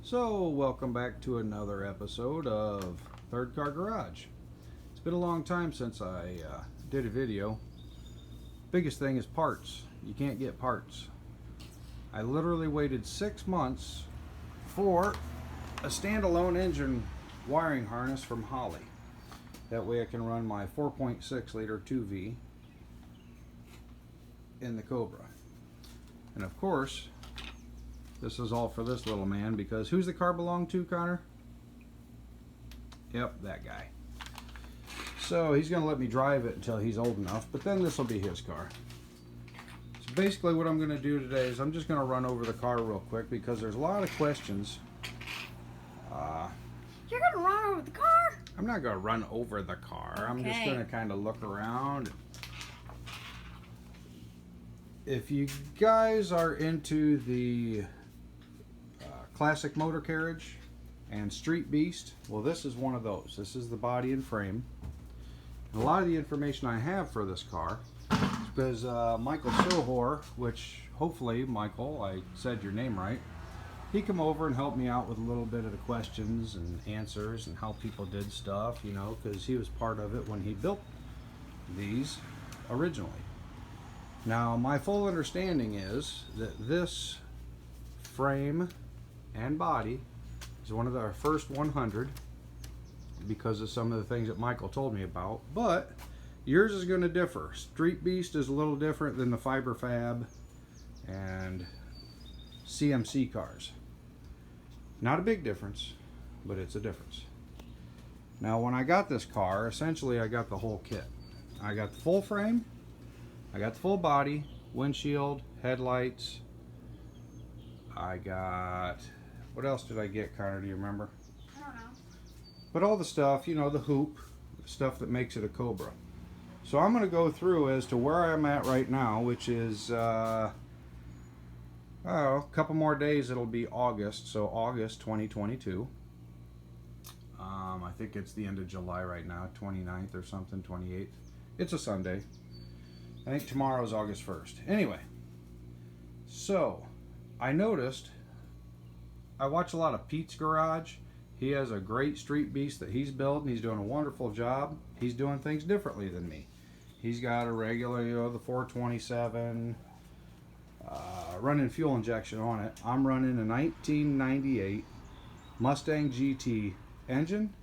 So, welcome back to another episode of Third Car Garage. It's been a long time since I did a video. Biggest thing is parts. You can't get parts. I literally waited 6 months for a standalone engine wiring harness from Holley. That way I can run my 4.6 liter 2V in the Cobra. And of course, this is all for this little man, because who's the car belong to, Connor? Yep, that guy. So he's going to let me drive it until he's old enough, but then this will be his car. So basically what I'm going to do today is I'm just going to run over the car real quick, because there's a lot of questions. You're going to run over the car? I'm not going to run over the car. Okay. I'm just going to kind of look around. If you guys are into the classic motor carriage and Streetbeast, well, this is one of those. This is the body and frame. And a lot of the information I have for this car is because Michael Sohor, which hopefully, Michael, I said your name right, he come over and helped me out with a little bit of the questions and answers and how people did stuff, you know, because he was part of it when he built these originally. Now, my full understanding is that this frame and body is one of our first 100 because of some of the things that Michael told me about, but yours is going to differ. Streetbeast is a little different than the Fiber Fab and CMC cars. Not a big difference, but it's a difference. Now, when I got this car, essentially I got the whole kit. I got the full frame, I got the full body, windshield, headlights. I got, what else did I get, Connor? Do you remember? I don't know. But all the stuff, you know, the hoop, the stuff that makes it a Cobra. So I'm going to go through as to where I'm at right now, which is, a couple more days it'll be August, so August 2022. I think it's the end of July right now, 29th or something, 28th. It's a Sunday. I think tomorrow is August 1st. Anyway, so I noticed, I watch a lot of Pete's Garage. He has a great Streetbeast that he's building. He's doing a wonderful job. He's doing things differently than me. He's got a regular, you know, the 427, running fuel injection on it. I'm running a 1998 Mustang GT engine,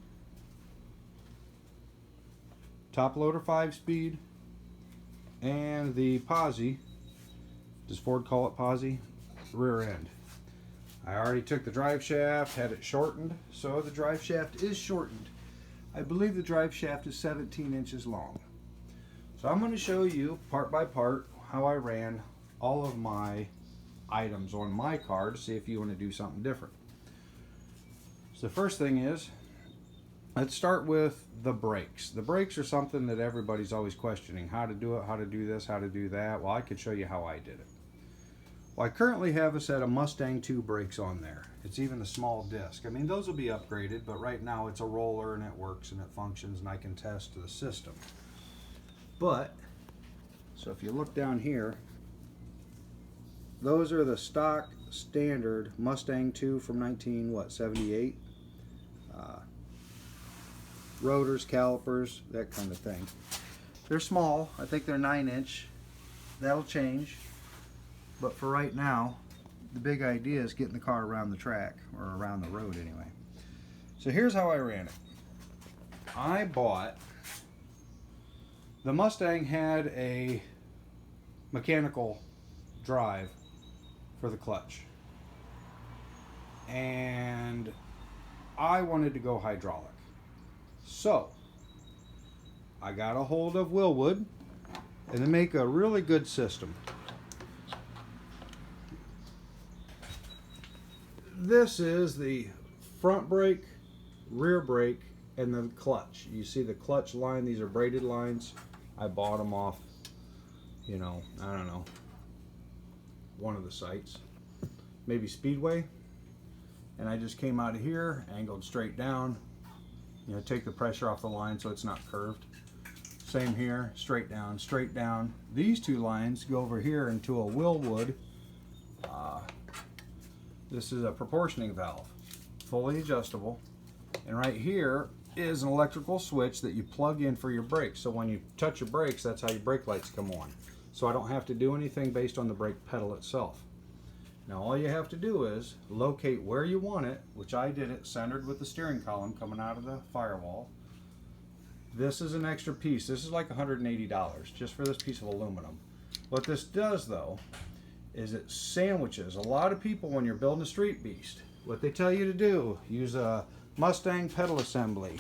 top loader 5-speed, and the posi, does Ford call it posi? Rear end. I already took the drive shaft, had it shortened, so the drive shaft is shortened. I believe the drive shaft is 17 inches long. So I'm going to show you part by part how I ran all of my items on my car to see if you want to do something different. So the first thing is, let's start with the brakes. The brakes are something that everybody's always questioning. How to do it, how to do this, how to do that. Well, I could show you how I did it. Well, I currently have a set of Mustang 2 brakes on there. It's even a small disc. I mean, those will be upgraded, but right now it's a roller and it works and it functions and I can test the system. But, so if you look down here, those are the stock standard Mustang 2 from 1978. Rotors, calipers, that kind of thing. They're small. I think they're 9-inch. That'll change. But for right now, the big idea is getting the car around the track, or around the road anyway. So here's how I ran it. I bought, the Mustang had a mechanical drive for the clutch. And I wanted to go hydraulic. So, I got a hold of Willwood, and they make a really good system. This is the front brake, rear brake, and the clutch. You see the clutch line, these are braided lines. I bought them off, you know, I don't know, one of the sites, maybe Speedway. And I just came out of here, angled straight down, you know, take the pressure off the line so it's not curved. Same here, straight down, straight down. These two lines go over here into a Willwood. This is a proportioning valve. fully adjustable. And right here is an electrical switch that you plug in for your brakes. So when you touch your brakes, that's how your brake lights come on. So I don't have to do anything based on the brake pedal itself. Now all you have to do is locate where you want it, which I did it centered with the steering column coming out of the firewall. This is an extra piece. This is like $180 just for this piece of aluminum. What this does though is it sandwiches. A lot of people, when you're building a Street Beast, what they tell you to do, use a Mustang pedal assembly,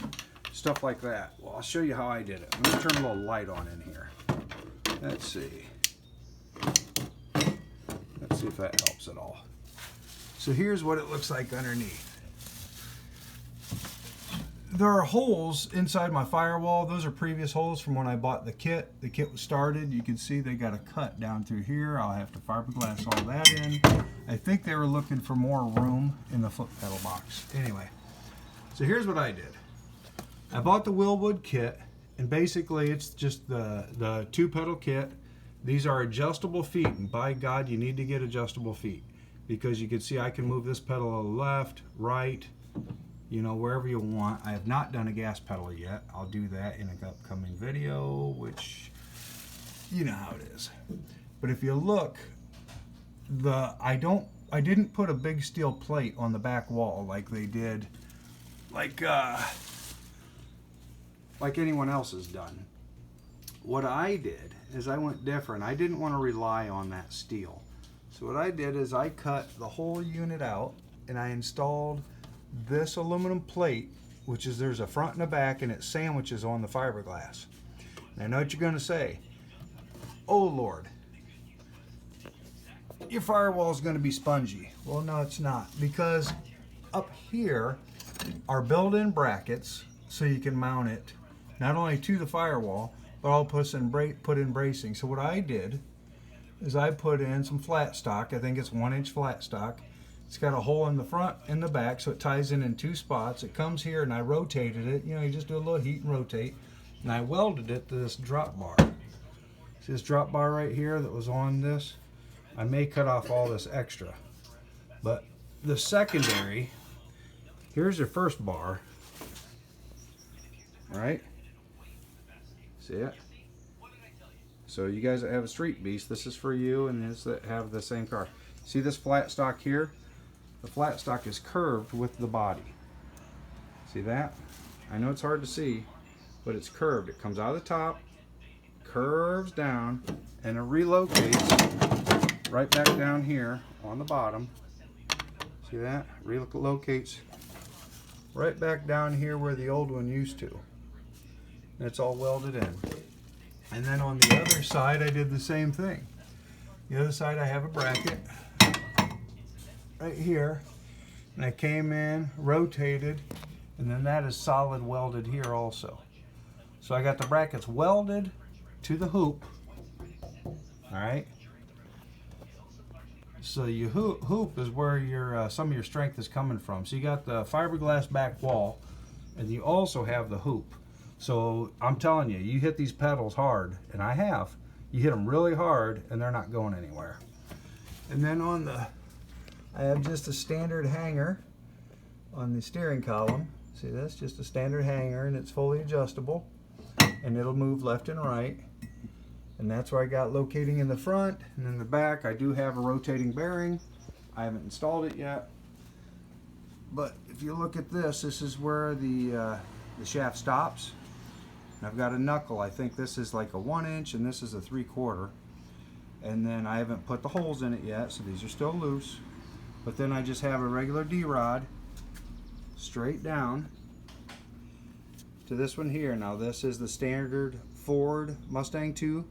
stuff like that. Well, I'll show you how I did it. Let me turn a little light on in here. Let's see. Let's see if that helps at all. So here's what it looks like underneath. There are holes inside my firewall. Those are previous holes from when I bought the kit. The kit was started. You can see they got a cut down through here. I'll have to fiberglass all that in. I think they were looking for more room in the foot pedal box. Anyway, so here's what I did. I bought the Willwood kit, and basically it's just the two pedal kit. These are adjustable feet, and by God, you need to get adjustable feet, because you can see I can move this pedal to the left, right, you know, wherever you want. I have not done a gas pedal yet. I'll do that in an upcoming video, which you know how it is. But if you look, I didn't put a big steel plate on the back wall like they did, like anyone else has done. What I did is I went different. I didn't want to rely on that steel. So what I did is I cut the whole unit out and I installed this aluminum plate, which is, there's a front and a back, and it sandwiches on the fiberglass. And I know what you're going to say. Oh Lord, your firewall is going to be spongy. Well, no, it's not, because up here are built-in brackets so you can mount it not only to the firewall, but I'll put in bracing. So what I did is I put in some flat stock. I think it's 1-inch flat stock. It's got a hole in the front and the back, so it ties in two spots. It comes here, and I rotated it. You know, you just do a little heat and rotate. And I welded it to this drop bar. See this drop bar right here that was on this? I may cut off all this extra. But the secondary, here's your first bar. All right? See it? So you guys that have a Street Beast, this is for you, and those that have the same car. See this flat stock here? The flat stock is curved with the body. See that? I know it's hard to see, but it's curved. It comes out of the top, curves down, and it relocates right back down here on the bottom. See that? Relocates right back down here where the old one used to. And it's all welded in. And then on the other side, I did the same thing. The other side, I have a bracket right here, and I came in, rotated, and then that is solid welded here also. So I got the brackets welded to the hoop. All right. So your hoop is where your some of your strength is coming from. So you got the fiberglass back wall, and you also have the hoop. So I'm telling you, you hit these pedals hard, and I have. You hit them really hard, and they're not going anywhere. And then I have just a standard hanger on the steering column. See, that's just a standard hanger, and it's fully adjustable, and it'll move left and right. And that's where I got locating in the front, and in the back I do have a rotating bearing. I haven't installed it yet, but if you look at this, this is where the shaft stops. And I've got a knuckle. I think this is like a 1-inch, and this is a 3/4. And then I haven't put the holes in it yet, so these are still loose. But then I just have a regular D-rod straight down to this one here. Now this is the standard Ford Mustang 2.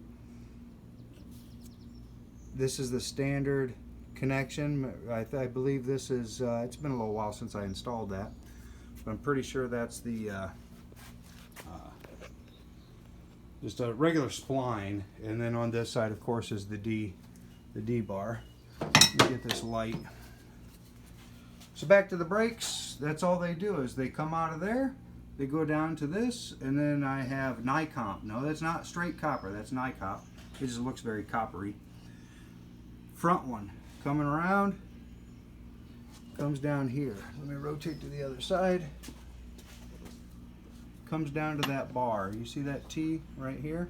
This is the standard connection. I believe this is, it's been a little while since I installed that, but I'm pretty sure that's the just a regular spline. And then on this side, of course, is the D bar. Let me get this light. So back to the brakes. That's all they do is they come out of there, they go down to this, and then I have Nicomp. No, that's not straight copper. That's Nicomp. It just looks very coppery. Front one coming around, comes down here. Let me rotate to the other side. Comes down to that bar. You see that T right here?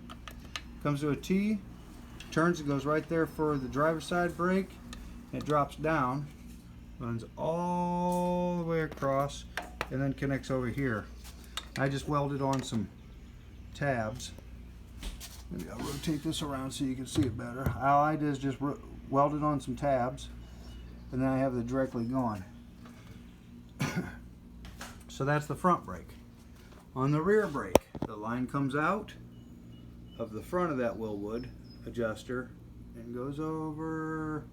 Comes to a T, turns and goes right there for the driver's side brake. It drops down, runs all the way across, and then connects over here. I just welded on some tabs. Maybe I'll rotate this around so you can see it better. All I did is just welded on some tabs, and then I have it directly going. So that's the front brake. On the rear brake, the line comes out of the front of that Willwood adjuster and goes over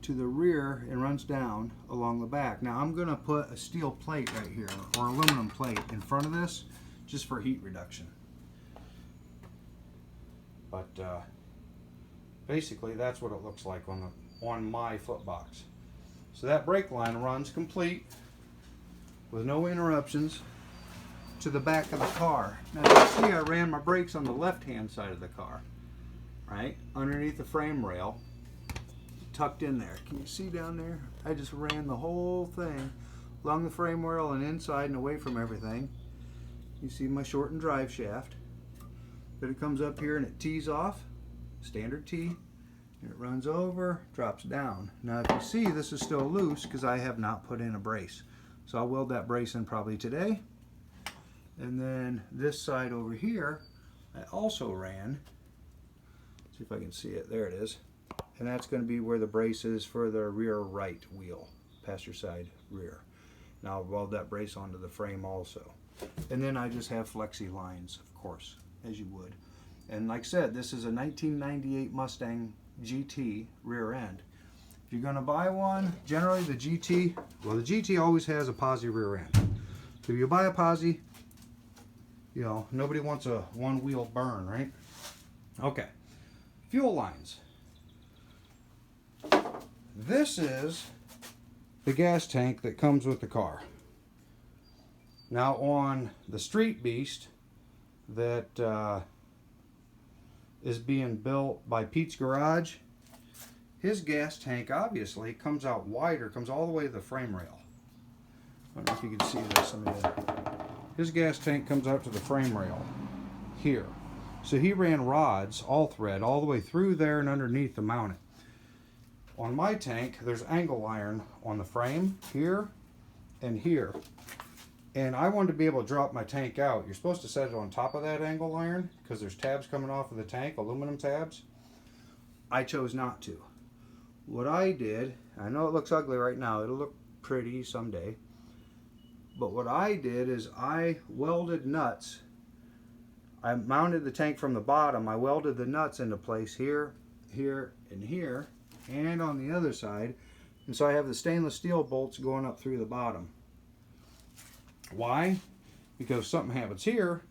to the rear and runs down along the back. Now I'm going to put a steel plate right here, or aluminum plate in front of this, just for heat reduction. But basically that's what it looks like on my foot box. So that brake line runs complete with no interruptions to the back of the car. Now you see I ran my brakes on the left hand side of the car, right underneath the frame rail, tucked in there. Can you see down there? I just ran the whole thing along the frame rail and inside and away from everything. You see my shortened drive shaft. Then it comes up here and it tees off, standard tee, and it runs over, drops down. Now if you see, this is still loose because I have not put in a brace. So I'll weld that brace in probably today. And then this side over here, I also ran. See if I can see it. There it is. And that's going to be where the brace is for the rear right wheel, passenger side rear. Now I'll weld that brace onto the frame also. And then I just have flexi lines, of course, as you would. And like I said, this is a 1998 Mustang GT rear end. If you're going to buy one, generally the GT, well, the GT always has a posi rear end. So if you buy a posi, you know, nobody wants a one wheel burn, right? Okay, fuel lines. This is the gas tank that comes with the car. Now on the Streetbeast that is being built by Pete's Garage, his gas tank obviously comes out wider, comes all the way to the frame rail. I don't know if you can see this. His gas tank comes out to the frame rail here. So he ran rods, all thread, all the way through there and underneath to mount it. On my tank, there's angle iron on the frame here and here. And I wanted to be able to drop my tank out. You're supposed to set it on top of that angle iron because there's tabs coming off of the tank, aluminum tabs. I chose not to. What I did, I know it looks ugly right now, it'll look pretty someday. But what I did is I welded nuts. I mounted the tank from the bottom. I welded the nuts into place here, here, and here, and on the other side. And so I have the stainless steel bolts going up through the bottom. Why? Because if something happens here,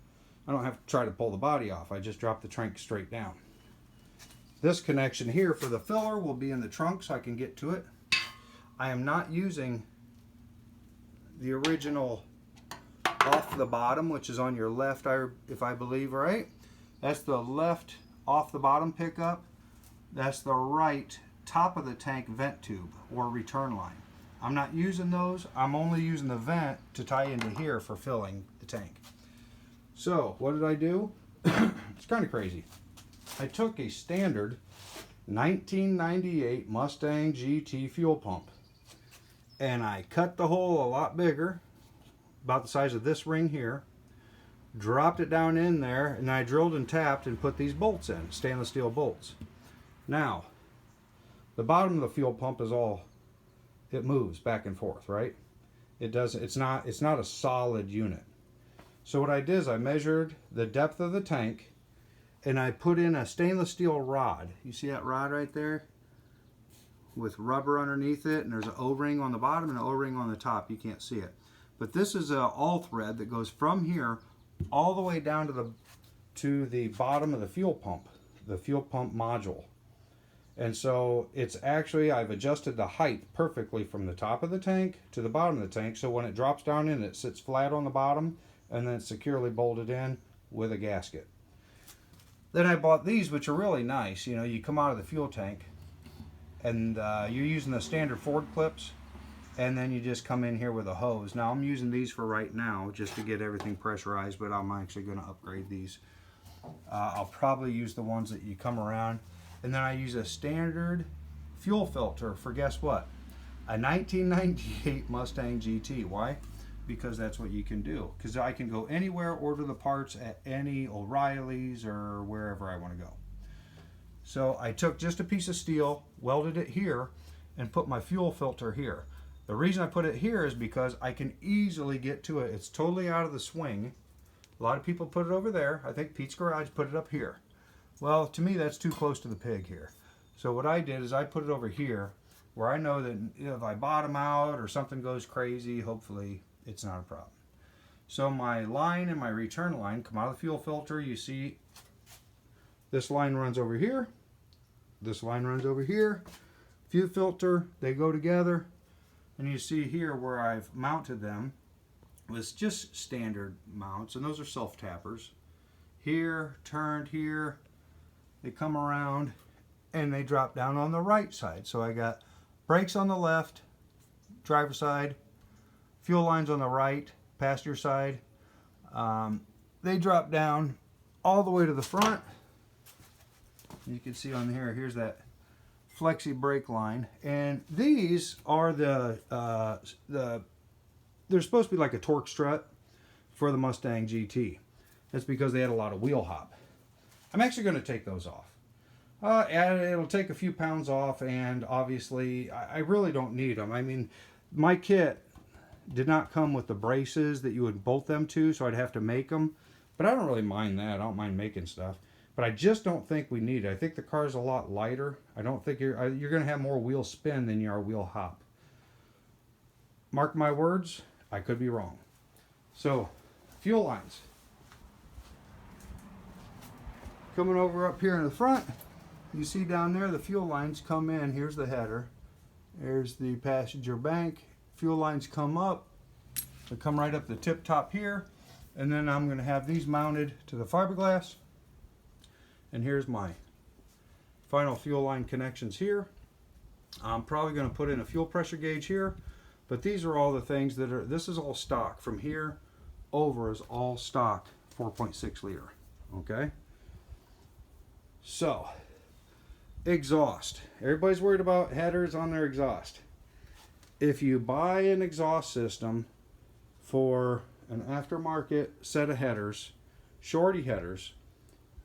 I don't have to try to pull the body off. I just drop the tank straight down. This connection here for the filler will be in the trunk so I can get to it. I am not using the original off the bottom, which is on your left, if I believe, right? That's the left off the bottom pickup. That's the right top of the tank vent tube or return line. I'm not using those. I'm only using the vent to tie into here for filling the tank. So what did I do? It's kind of crazy. I took a standard 1998 Mustang GT fuel pump and I cut the hole a lot bigger, about the size of this ring here, dropped it down in there, and I drilled and tapped and put these bolts in, stainless steel bolts. Now, the bottom of the fuel pump is all, it moves back and forth, right? It does, it's not a solid unit. So what I did is I measured the depth of the tank and I put in a stainless steel rod. You see that rod right there? With rubber underneath it, and there's an O-ring on the bottom and an O-ring on the top. You can't see it. But this is a all thread that goes from here all the way down to the bottom of the fuel pump module. And so it's actually, I've adjusted the height perfectly from the top of the tank to the bottom of the tank, so when it drops down in, it sits flat on the bottom and then it's securely bolted in with a gasket. Then I bought these, which are really nice. You know, you come out of the fuel tank and you're using the standard Ford clips. and then you just come in here with a hose. Now I'm using these for right now just to get everything pressurized, but I'm actually going to upgrade these. I'll probably use the ones that you come around, and then I use a standard fuel filter for, guess what, a 1998 Mustang GT. Why? Because that's what you can do, because I can go anywhere, order the parts at any O'Reilly's or wherever I want to go. So I took just a piece of steel, welded it here, and put my fuel filter here. The reason I put it here is because I can easily get to it. It's totally out of the swing. A lot of people put it over there. I think Pete's Garage put it up here. Well, to me, that's too close to the pig here. So what I did is I put it over here where I know that if I bottom out or something goes crazy, hopefully it's not a problem. So my line and my return line come out of the fuel filter. You see this line runs over here. This line runs over here. Fuel filter, they go together. And you see here where I've mounted them was just standard mounts, and those are self-tappers. Here, turned here, they come around and they drop down on the right side. So I got brakes on the left, driver's side, fuel lines on the right, passenger side. They drop down all the way to the front. You can see on here, here's that flexi brake line, and these are they're supposed to be like a torque strut for the Mustang GT. That's because they had a lot of wheel hop. I'm actually going to take those off. It'll take a few pounds off, and obviously I really don't need them. I mean, my kit did not come with the braces that you would bolt them to, so I'd have to make them, but I don't really mind that. I don't mind making stuff. But I just don't think we need it. I think the car's a lot lighter. I don't think you're going to have more wheel spin than you are wheel hop. Mark my words, I could be wrong. So, fuel lines. Coming over up here in the front, you see down there the fuel lines come in. Here's the header. There's the passenger bank. Fuel lines come up. They come right up the tip top here. And then I'm going to have these mounted to the fiberglass. And here's my final fuel line connections here. I'm probably going to put in a fuel pressure gauge here, but these are all the things that are, this is all stock. From here over is all stock 4.6 liter, okay? So, exhaust. Everybody's worried about headers on their exhaust. If you buy an exhaust system for an aftermarket set of headers, shorty headers,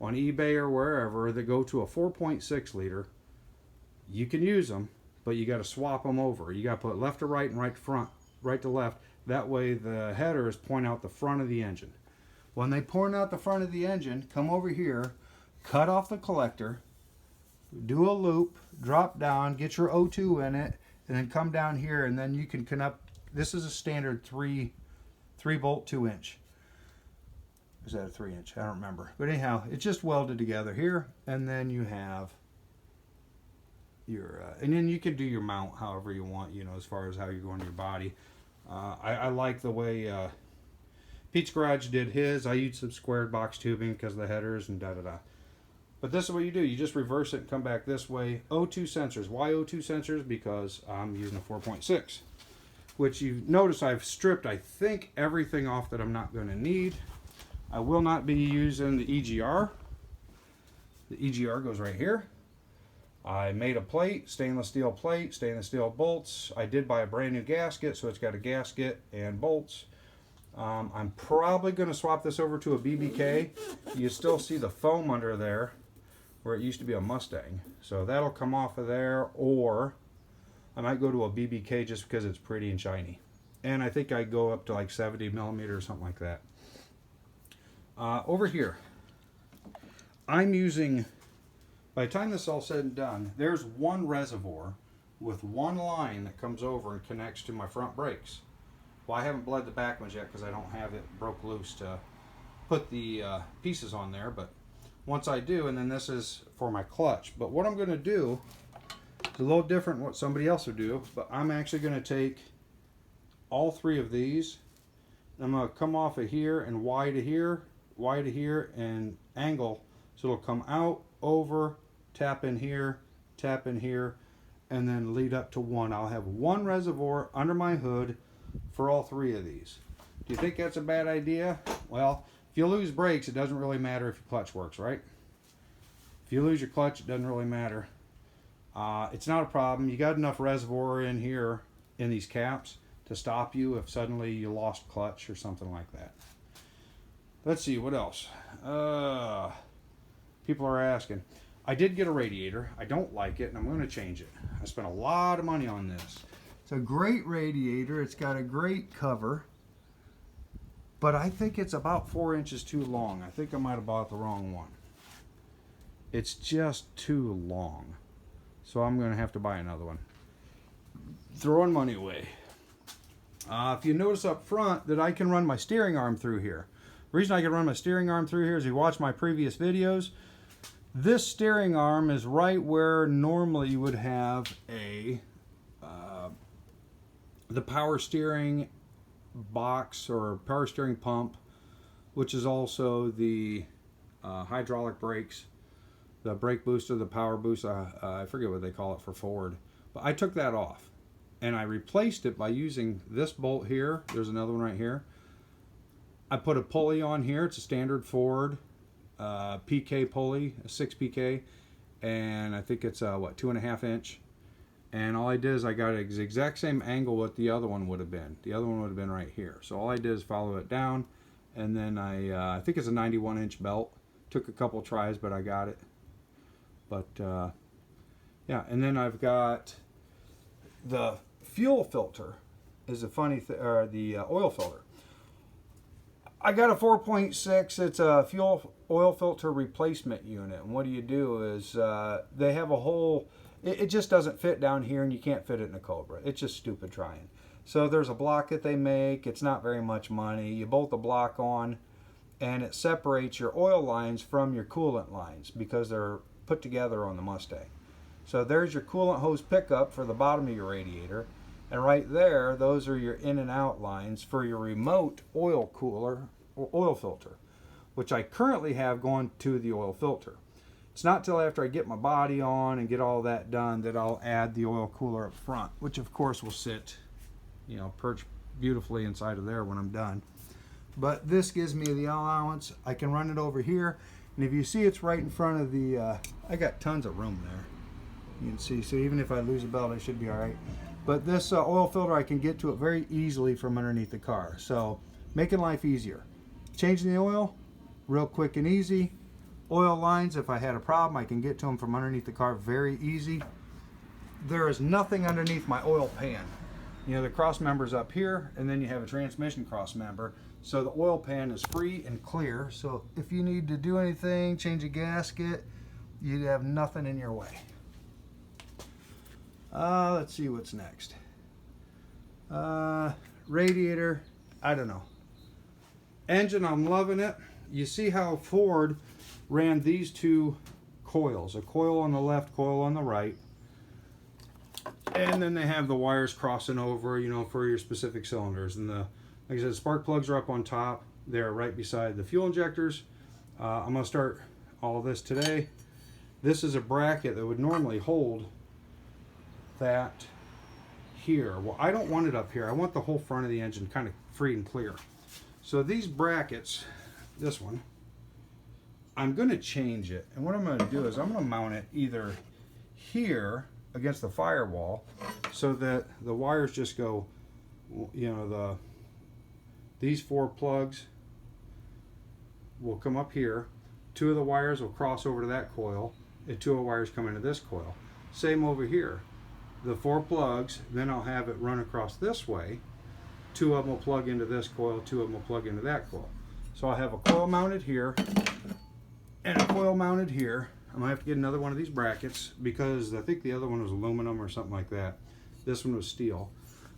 on eBay or wherever that go to a 4.6 liter, you can use them, but you got to swap them over. You got to put left to right and right to front, right to left. That way the headers point out the front of the engine. When they point out the front of the engine, come over here, cut off the collector, do a loop, drop down, get your O2 in it, and then come down here, and then you can connect. This is a standard 3 bolt 2-inch. Is that a 3-inch? I don't remember. But anyhow, it's just welded together here, and then you have your, and then you can do your mount however you want, you know, as far as how you're going to your body. I like the way Pete's Garage did his. I used some squared box tubing because of the headers and da-da-da. But this is what you do. You just reverse it and come back this way. O2 sensors. Why O2 sensors? Because I'm using a 4.6. Which you notice I've stripped, I think, everything off that I'm not going to need. I will not be using the EGR. The EGR goes right here. I made a plate, stainless steel bolts. I did buy a brand new gasket, so it's got a gasket and bolts. I'm probably going to swap this over to a BBK. You still see the foam under there where it used to be a Mustang. So that'll come off of there, or I might go to a BBK just because it's pretty and shiny. And I think I go up to like 70 millimeter or something like that. Over here, I'm using, by the time this is all said and done, there's one reservoir with one line that comes over and connects to my front brakes. Well, I haven't bled the back ones yet because I don't have it broke loose to put the pieces on there, but once I do, and then this is for my clutch. But what I'm going to do is a little different than what somebody else would do, but I'm actually going to take all three of these, and I'm going to come off of here and Y to here, and angle, so it'll come out, over, tap in here, and then lead up to one. I'll have one reservoir under my hood for all three of these. Do you think that's a bad idea? Well, if you lose brakes, it doesn't really matter if your clutch works, right? If you lose your clutch, it doesn't really matter. It's not a problem. You got enough reservoir in here in these caps to stop you if suddenly you lost clutch or something like that. Let's see, what else? People are asking. I did get a radiator. I don't like it, and I'm going to change it. I spent a lot of money on this. It's a great radiator. It's got a great cover, but I think it's about 4 inches too long. I think I might have bought the wrong one. It's just too long. So I'm going to have to buy another one. Throwing money away. If you notice up front that I can run my steering arm through here. The reason I can run my steering arm through here is if you watch my previous videos, this steering arm is right where normally you would have the power steering box or power steering pump, which is also the hydraulic brakes, the brake booster, the power boost. I forget what they call it for Ford, but I took that off and I replaced it by using this bolt here. There's another one right here. I put a pulley on here. It's a standard Ford PK pulley, a 6 PK, and I think it's 2.5 inch. And all I did is I got the exact same angle what the other one would have been. The other one would have been right here. So all I did is follow it down, and then I think it's a 91 inch belt. Took a couple tries, but I got it. But yeah, and then I've got the fuel filter. Is a funny thing, or the oil filter. I got a 4.6. It's a fuel oil filter replacement unit. And what do you do is they have a whole. It just doesn't fit down here, and you can't fit it in a Cobra. It's just stupid trying. So there's a block that they make. It's not very much money. You bolt the block on, and it separates your oil lines from your coolant lines because they're put together on the Mustang. So there's your coolant hose pickup for the bottom of your radiator. And right there, those are your in and out lines for your remote oil cooler or oil filter, which I currently have going to the oil filter. It's not till after I get my body on and get all that done that I'll add the oil cooler up front, which of course will sit, perch beautifully inside of there when I'm done. But this gives me the allowance. I can run it over here, and if you see, it's right in front of the, I got tons of room there. You can see, so even if I lose a belt, I should be all right. But this oil filter, I can get to it very easily from underneath the car. So making life easier. Changing the oil, real quick and easy. Oil lines, if I had a problem, I can get to them from underneath the car very easy. There is nothing underneath my oil pan. The cross member's up here, and then you have a transmission cross member. So the oil pan is free and clear. So if you need to do anything, change a gasket, you have nothing in your way. Let's see what's next. Radiator, I don't know. Engine, I'm loving it. You see how Ford ran these two coils, a coil on the left, coil on the right, and then they have the wires crossing over, for your specific cylinders. And like I said, spark plugs are up on top. They're right beside the fuel injectors. I'm going to start all of this today. This is a bracket that would normally hold that here. Well, I don't want it up here. I want the whole front of the engine kind of free and clear. So these brackets, this one, I'm going to change it. And what I'm going to do is I'm going to mount it either here against the firewall so that the wires just go, these 4 plugs will come up here. 2 of the wires will cross over to that coil, and 2 of the wires come into this coil. Same over here. The 4 plugs, then I'll have it run across this way. 2 of them will plug into this coil, 2 of them will plug into that coil. So I'll have a coil mounted here and a coil mounted here. I'm going to have to get another one of these brackets because I think the other one was aluminum or something like that. This one was steel.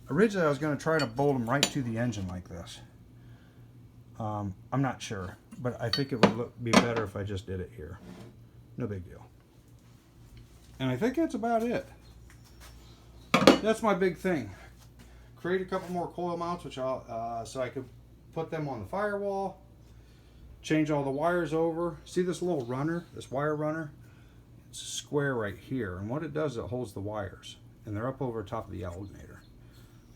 Originally I was going to try to bolt them right to the engine like this. I'm not sure, but I think it would be better if I just did it here. No big deal. And I think that's about it. That's my big thing. Create a couple more coil mounts, which so I could put them on the firewall. Change all the wires over. See this little runner, this wire runner? It's a square right here, and what it does is it holds the wires. and they're up over top of the alternator.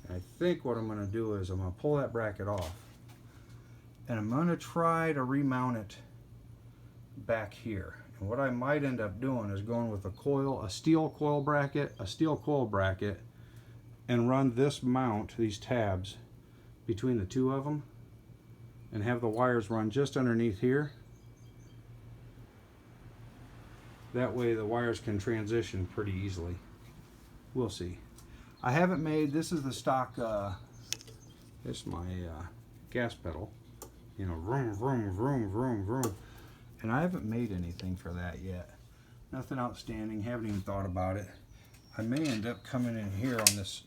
And I think what I'm going to do is I'm going to pull that bracket off, and I'm going to try to remount it back here. And what I might end up doing is going with a steel coil bracket, and run this mount, these tabs, between the two of them, and have the wires run just underneath here. That way the wires can transition pretty easily. We'll see. I haven't made, this is the stock, this is my gas pedal. You know, vroom, vroom, vroom, vroom, vroom. And I haven't made anything for that yet. Nothing outstanding, haven't even thought about it. I may end up coming in here on this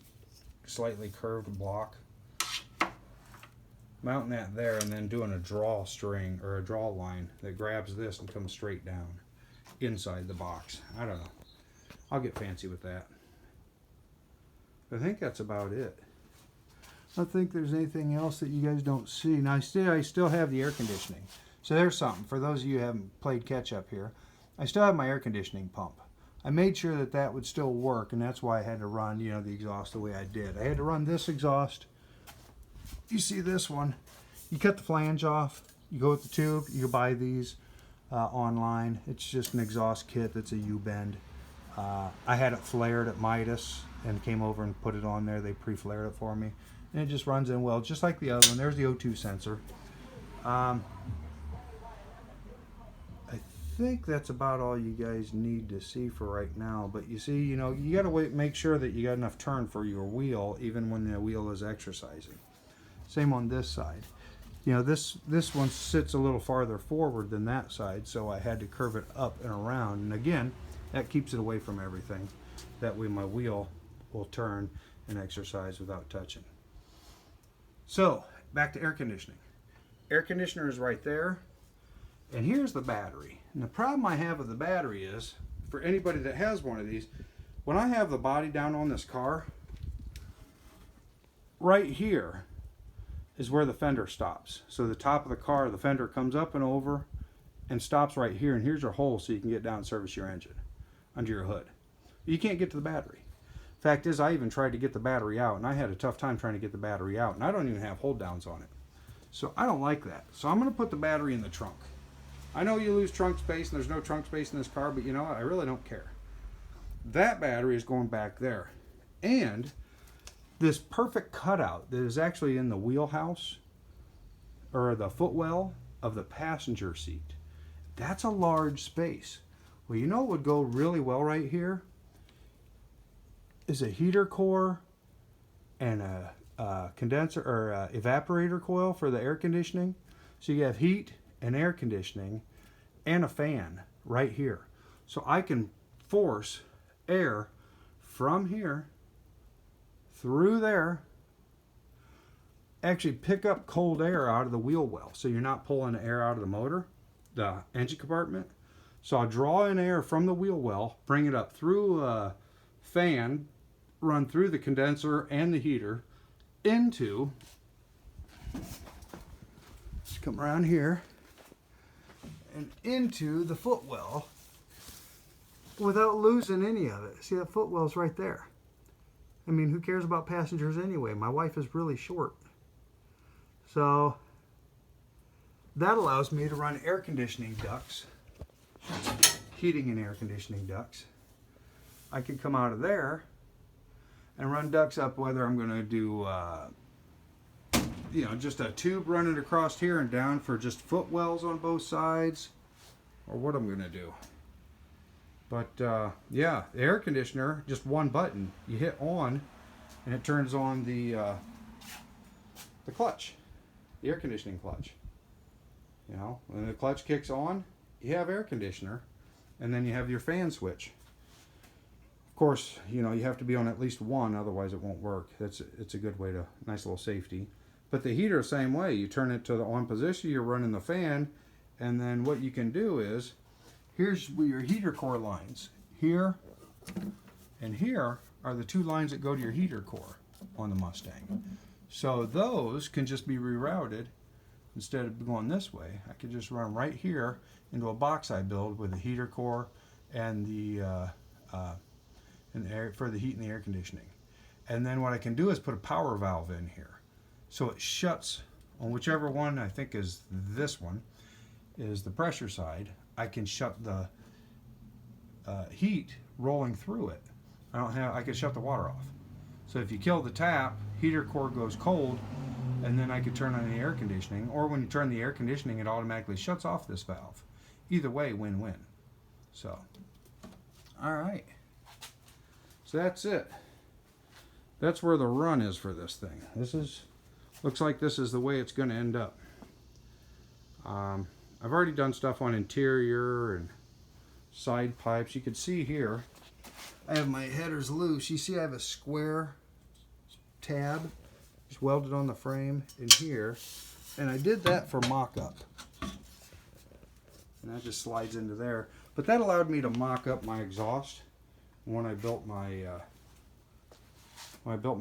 slightly curved block, mounting that there, and then doing a draw string or a draw line that grabs this and comes straight down inside the box. I don't know. I'll get fancy with that. I think that's about it. I don't think there's anything else that you guys don't see. Now I still have the air conditioning. So there's something. For those of you who haven't played catch up here, I still have my air conditioning pump. I made sure that that would still work, and that's why I had to run, you know, the exhaust the way I did. I had to run this exhaust. You see this one. You cut the flange off. You go with the tube. You buy these online. It's just an exhaust kit that's a U-bend. I had it flared at Midas and came over and put it on there. They pre-flared it for me. And it just runs in well, just like the other one. There's the O2 sensor. I think that's about all you guys need to see for right now. But you see, you know, you got to make sure that you got enough turn for your wheel, even when the wheel is exercising. Same on this side. You know, this one sits a little farther forward than that side, so I had to curve it up and around. And again, that keeps it away from everything. That way my wheel will turn and exercise without touching. So, back to air conditioning. Air conditioner is right there. And here's the battery. And the problem I have with the battery is, for anybody that has one of these, when I have the body down on this car, right here is where the fender stops. So the top of the car, the fender comes up and over and stops right here. And here's your hole so you can get down and service your engine under your hood. You can't get to the battery. Fact is, I even tried to get the battery out, and I had a tough time trying to get the battery out, and I don't even have hold downs on it. So I don't like that. So I'm going to put the battery in the trunk. I know you lose trunk space, and there's no trunk space in this car, but you know what? I really don't care. That battery is going back there. And this perfect cutout that is actually in the wheelhouse, or the footwell of the passenger seat, that's a large space. Well, you know what would go really well right here? Is a heater core and a condenser or evaporator coil for the air conditioning. So you have heat and air conditioning and a fan right here. So I can force air from here through there, actually pick up cold air out of the wheel well. So you're not pulling air out of the motor, the engine compartment. So I'll draw in air from the wheel well, bring it up through a fan, run through the condenser and the heater into, just come around here, and into the footwell without losing any of it. See, that footwell's right there. I mean, who cares about passengers anyway? My wife is really short. So that allows me to run air conditioning ducts, heating and air conditioning ducts. I can come out of there and run ducts up, whether I'm going to do you know, just a tube running across here and down for just footwells on both sides, or what I'm going to do. But yeah, the air conditioner, just one button. You hit on, and it turns on the clutch, the air conditioning clutch. You know, when the clutch kicks on, you have air conditioner, and then you have your fan switch. Of course, you know, you have to be on at least one, otherwise it won't work. It's a good way to, nice little safety. But the heater, same way. You turn it to the on position, you're running the fan, and then what you can do is, here's where your heater core lines. Here and here are the two lines that go to your heater core on the Mustang. So those can just be rerouted. Instead of going this way, I could just run right here into a box I build with a heater core and the for the heat and the air conditioning. And then what I can do is put a power valve in here. So it shuts on whichever one I think is this one, is the pressure side. I can shut the heat rolling through it. I can shut the water off. So if you kill the tap, heater core goes cold, and then I could turn on the air conditioning. Or when you turn the air conditioning, it automatically shuts off this valve. Either way, win-win. So, all right. So that's it. That's where the run is for this thing. Looks like this is the way it's going to end up. I've already done stuff on interior and side pipes. You can see here, I have my headers loose. You see I have a square tab just welded on the frame in here. And I did that for mock-up. And that just slides into there. But that allowed me to mock up my exhaust when I built my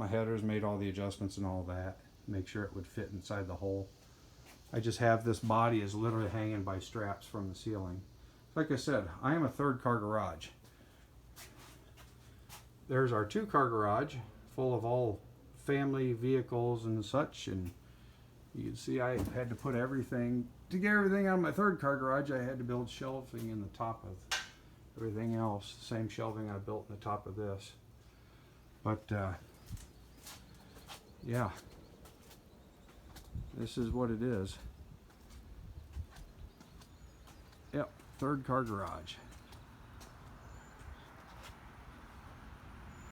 headers, made all the adjustments and all that, make sure it would fit inside the hole. I just have this body is literally hanging by straps from the ceiling. Like I said, I am a third car garage. There's our 2-car garage full of all family vehicles and such, and you can see I had to put everything, to get everything out of my 3rd-car garage, I had to build shelving in the top of everything else. Same shelving I built in the top of this. But yeah, this is what it is. Yep, 3rd-car garage.